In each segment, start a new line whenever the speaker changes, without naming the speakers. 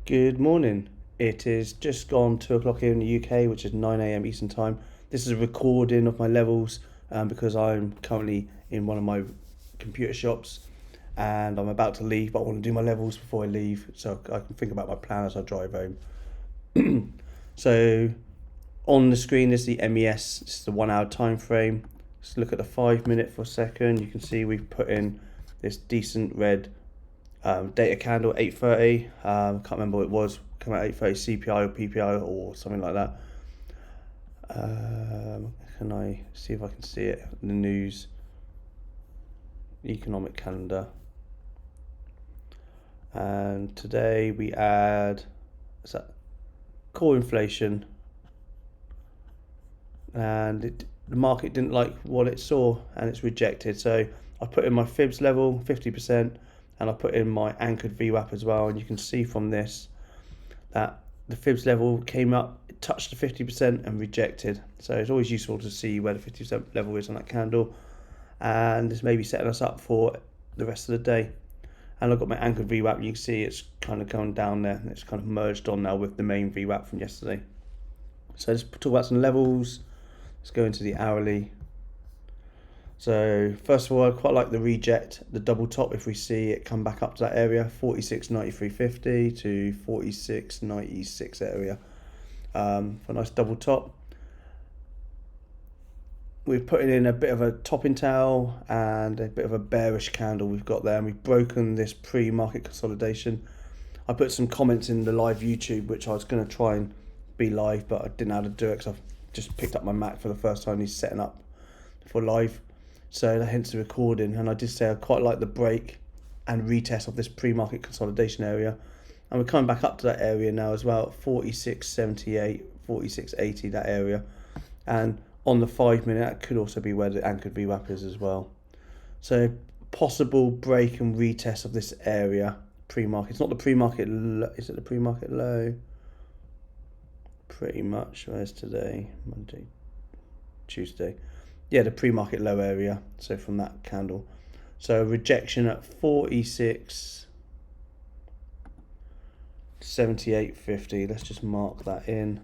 Good morning. It is just gone 2 o'clock here in the UK, which is 9 a.m. Eastern Time. This is a recording of my levels because I'm currently in one of my computer shops and I'm about to leave, but I want to do my levels before I leave so I can think about my plan as I drive home. So on the screen is the MES, it's the 1 hour time frame. Let's look at the 5 minute for a second. You can see we've put in this decent red data candle 8:30. Can't remember what it was. Come out 8:30 CPI or PPI or something like that. Can I see if I can see it in the news? Economic calendar. And today we add core inflation, and the market didn't like what it saw and it's rejected. So I put in my fibs level 50%. And I put in my anchored VWAP as well, and you can see from this that the fibs level came up, it touched the 50% and rejected. So it's always useful to see where the 50% level is on that candle, and this may be setting us up for the rest of the day. And I've got my anchored VWAP, and you can see it's kind of going down there, and it's kind of merged on now with the main VWAP from yesterday. So let's talk about some levels. Let's go into the hourly. So first of all, I quite like the reject, the double top. If we see it come back up to that area, 46.93.50 to 46.96 area, for a nice double top. We've put in a bit of a topping tail and a bit of a bearish candle we've got there, and we've broken this pre-market consolidation. I put some comments in the live YouTube, which I was going to try and be live, but I didn't know how to do it because I've just picked up my Mac for the first time. He's setting up for live. So hence the recording, and I did say I quite like the break and retest of this pre-market consolidation area, and we're coming back up to that area now as well, 46.78, 46.80, that area. And on the 5 minute, that could also be where the anchored VWAP is as well. So possible break and retest of this area pre-market. It's not the pre-market low. Is it the pre-market low? Pretty much. Where's today? Monday, Tuesday. Yeah, the pre-market low area, so from that candle. So rejection at 46.78.50. Let's just mark that in.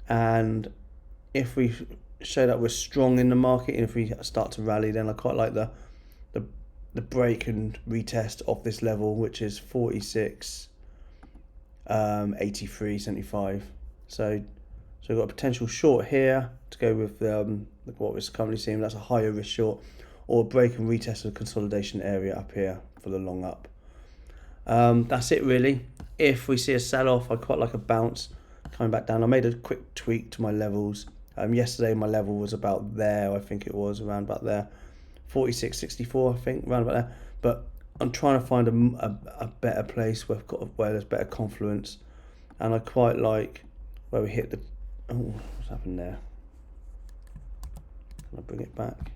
And if we show that we're strong in the market, and if we start to rally, then I quite like the break and retest of this level, which is 46.83.75. So we've got a potential short here to go with what we're currently seeing. That's a higher risk short, or break and retest of the consolidation area up here for the long up. That's it really. If we see a sell-off, I quite like a bounce coming back down. I made a quick tweak to my levels. Yesterday my level was about there. I think it was around about there, 46.64. I think around about there. But I'm trying to find a better place where there's better confluence, and I quite like where we hit the. Oh, what's happened there? Can I bring it back?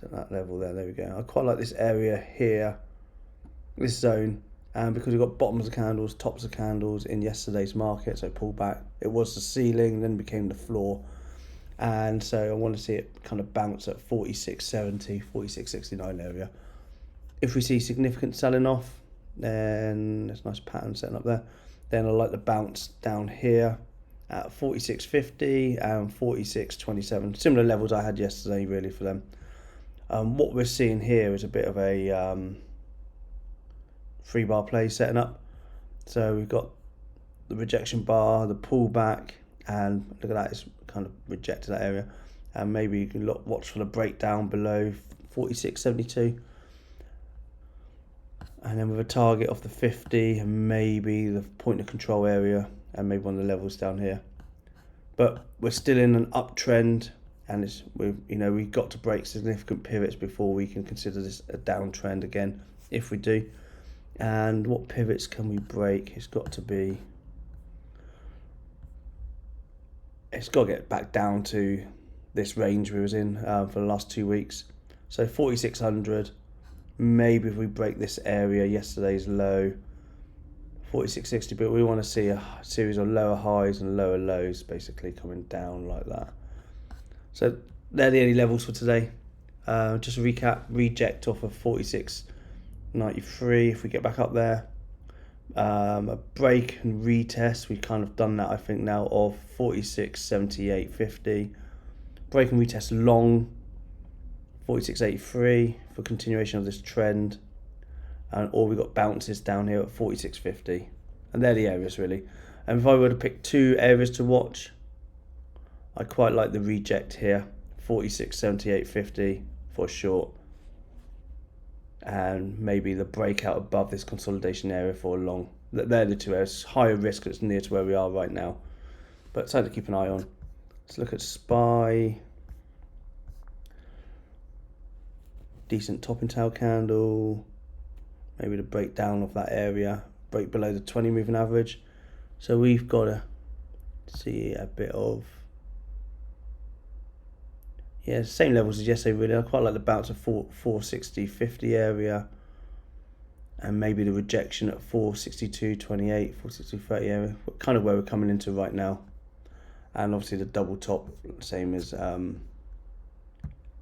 So that level there we go. I quite like this area here, this zone, and because we've got bottoms of candles, tops of candles in yesterday's market, so pull back. It was the ceiling, then became the floor, and so I want to see it kind of bounce at 46.70, 46.69 area. If we see significant selling off, then there's a nice pattern setting up there. Then I like the bounce down here at 46.50 and 46.27. Similar levels I had yesterday really for them. What we're seeing here is a bit of a 3-bar play setting up. So we've got the rejection bar, the pullback, and look at that, it's kind of rejected that area. And maybe you can watch for the breakdown below 46.72. And then with a target of the 50 and maybe the point of control area and maybe one of the levels down here. But we're still in an uptrend, and we've got to break significant pivots before we can consider this a downtrend again, if we do. And what pivots can we break? It's got to get back down to this range we was in for the last 2 weeks. So 4600. Maybe if we break this area, yesterday's low, 46.60, but we want to see a series of lower highs and lower lows basically coming down like that. So they're the only levels for today. Just a recap, reject off of 46.93 if we get back up there. A break and retest, we've kind of done that I think now, of 46.78.50. Break and retest long 46.83 for continuation of this trend, and or we got bounces down here at 46.50, and they're the areas really. And if I were to pick two areas to watch, I quite like the reject here, 46.78.50 for a short, and maybe the breakout above this consolidation area for a long. They're the two areas. Higher risk, it's near to where we are right now, but something to keep an eye on. Let's look at SPY. Decent top and tail candle, maybe the breakdown of that area, break below the 20 moving average. So we've got to see a bit of, yeah, same levels as yesterday really. I quite like the bounce of 460.50 area, and maybe the rejection at 462.28, 462.30 area, kind of where we're coming into right now. And obviously the double top, same as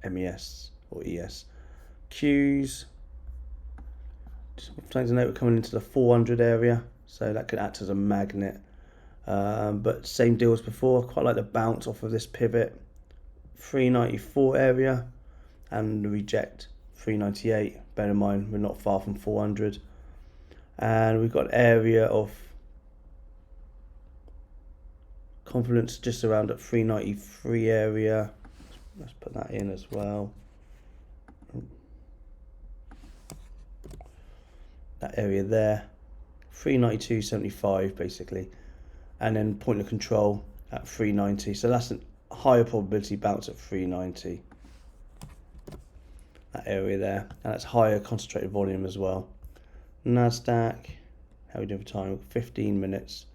MES or ES. Qs, sometimes I know we're coming into the 400 area, so that could act as a magnet. But same deal as before, quite like the bounce off of this pivot, 394 area, and the reject 398. Bear in mind we're not far from 400, and we've got an area of confidence just around at 393 area. Let's put that in as well. That area there, 392.75 basically, and then point of control at 390. So that's a higher probability bounce at 390. That area there, and that's higher concentrated volume as well. Nasdaq, how are we doing for time? 15 minutes.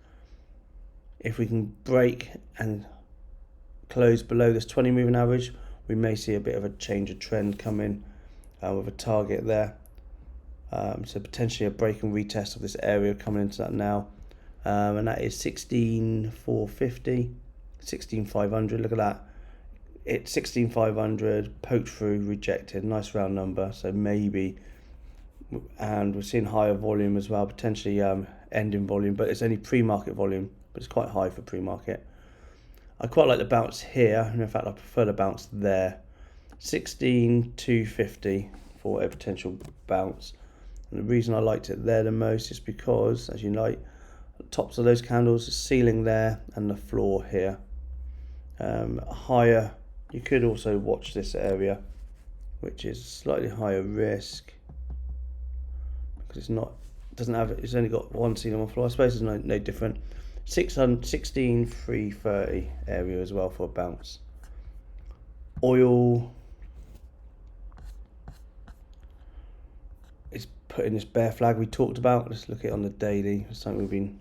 If we can break and close below this 20 moving average, we may see a bit of a change of trend coming with a target there. So potentially a break and retest of this area coming into that now, and that is 16,450, 16,500. Look at that, it's 16,500, poked through, rejected, nice round number. So maybe, and we're seeing higher volume as well, potentially ending volume, but it's only pre-market volume, but it's quite high for pre-market. I quite like the bounce here, and in fact I prefer the bounce there, 16,250 for a potential bounce. And the reason I liked it there the most is because, as you know, the tops of those candles, the ceiling there and the floor here. Higher, you could also watch this area, which is slightly higher risk because it's not, doesn't have, it's only got one ceiling, one floor. I suppose it's no different. 16,330 area as well for a bounce. Oil is putting this bear flag we talked about. Let's look at it on the daily. It's something we've been,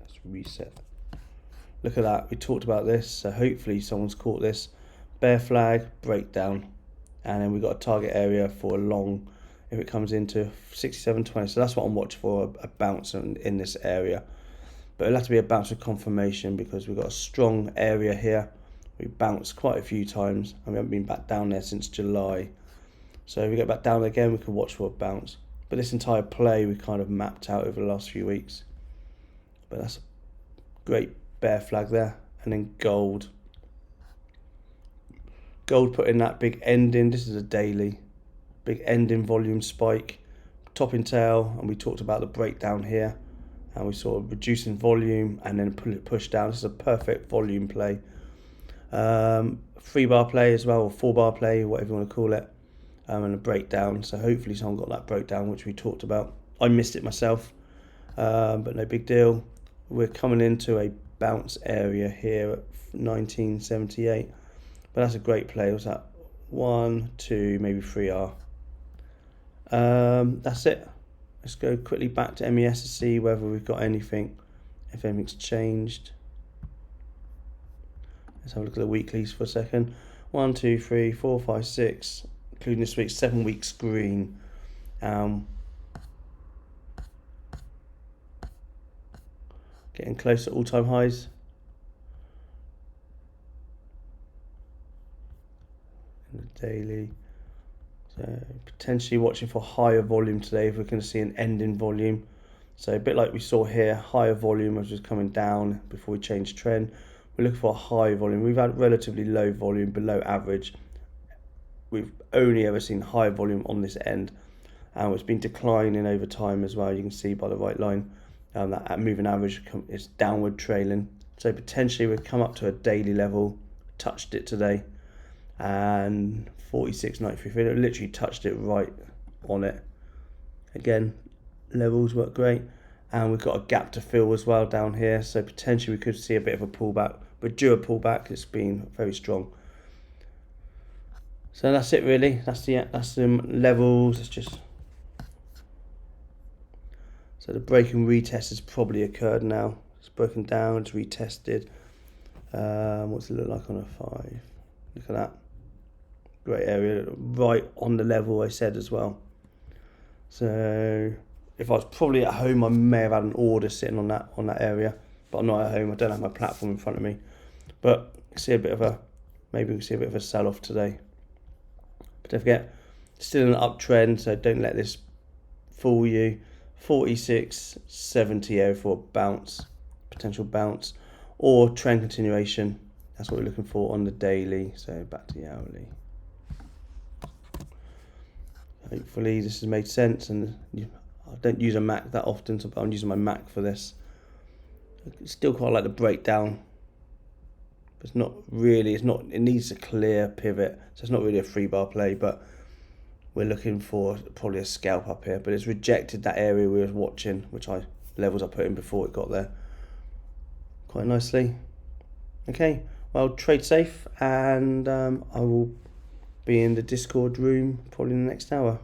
let's reset. Look at that, we talked about this, so hopefully someone's caught this. Bear flag, breakdown, and then we've got a target area for a long if it comes into 67.20. So that's what I'm watching for, a bounce in this area. But it'll have to be a bounce of confirmation because we've got a strong area here. We bounced quite a few times and we haven't been back down there since July. So if we get back down again, we can watch for a bounce. But this entire play we kind of mapped out over the last few weeks. But that's a great bear flag there. And then gold. Gold put in that big ending. This is a daily. Big ending volume spike. Top and tail. And we talked about the breakdown here. And we saw reducing volume and then push down. This is a perfect volume play. 3-bar play as well, or 4-bar play, whatever you want to call it. And a breakdown. So hopefully someone got that breakdown, which we talked about. I missed it myself, but no big deal. We're coming into a bounce area here at 1978. But that's a great play. What's that? 1, 2, maybe 3R. That's it. Let's go quickly back to MES to see whether we've got anything, if anything's changed. Let's have a look at the weeklies for a second. 1, 2, 3, 4, 5, 6, including this week's 7-week screen. Getting close to all-time highs. and the daily. So potentially watching for higher volume today if we're going to see an end in volume. So a bit like we saw here, higher volume was just coming down before we changed trend. We're looking for a high volume. We've had relatively low volume, below average. We've only ever seen high volume on this end, and it's been declining over time as well. You can see by the right line that moving average is downward trailing. So potentially we've come up to a daily level, touched it today, and 46.93. It literally touched it right on it. Again, levels work great, and we've got a gap to fill as well down here. So potentially we could see a bit of a pullback, but due a pullback, it's been very strong. So that's it really. That's the levels. It's just so the break and retest has probably occurred now. It's broken down, it's retested. What's it look like on a 5? Look at that. Great area, right on the level I said as well. So if I was probably at home, I may have had an order sitting on that area, but I'm not at home. I don't have my platform in front of me. But see a bit of a, maybe we can see a bit of a sell-off today. But don't forget, still an uptrend, so don't let this fool you. 46.70 for a bounce, potential bounce, or trend continuation. That's what we're looking for on the daily. So back to the hourly. Hopefully this has made sense, and I don't use a Mac that often, so I'm using my Mac for this. It's still quite like the breakdown. It's not really, it needs a clear pivot, so it's not really a 3-bar play, but we're looking for probably a scalp up here, but it's rejected that area we were watching, which levels I put in before it got there quite nicely. Okay, well, trade safe, and I will be in the Discord room probably in the next hour.